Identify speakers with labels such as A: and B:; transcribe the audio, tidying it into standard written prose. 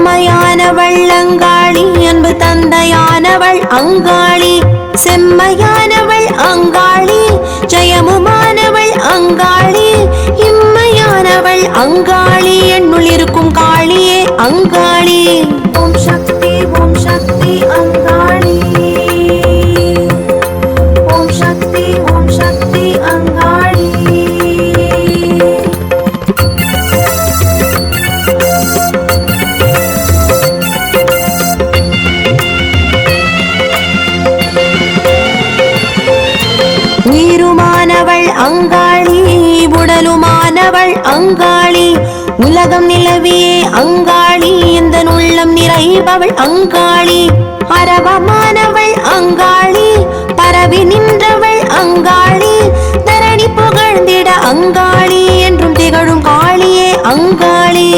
A: அம்மையானவள் அங்காளி, அன்பு தந்தையானவள் அங்காளி, செம்மையானவள் அங்காளி, ஜெயமுமானவள் அங்காளி, இம்மையானவள் அங்காளி, என்னுள் இருக்கும் காளியே அங்காளி. ஓம் சக்தி அங்காளி, ஓம் சக்தி அங்காளி. உயிருமானவள் அங்காளி, உடலுமானவள் அங்காளி, உலகம் நிலவியே அங்காளி, இந்த உள்ளம் நிறைபவள் அங்காளி, அரவமானவள் அங்காளி, பரவி நின்றவள் அங்காளி, தரணி புகழ்ந்திட அங்காளி, என்றும் திகழும் காளியே அங்காளி.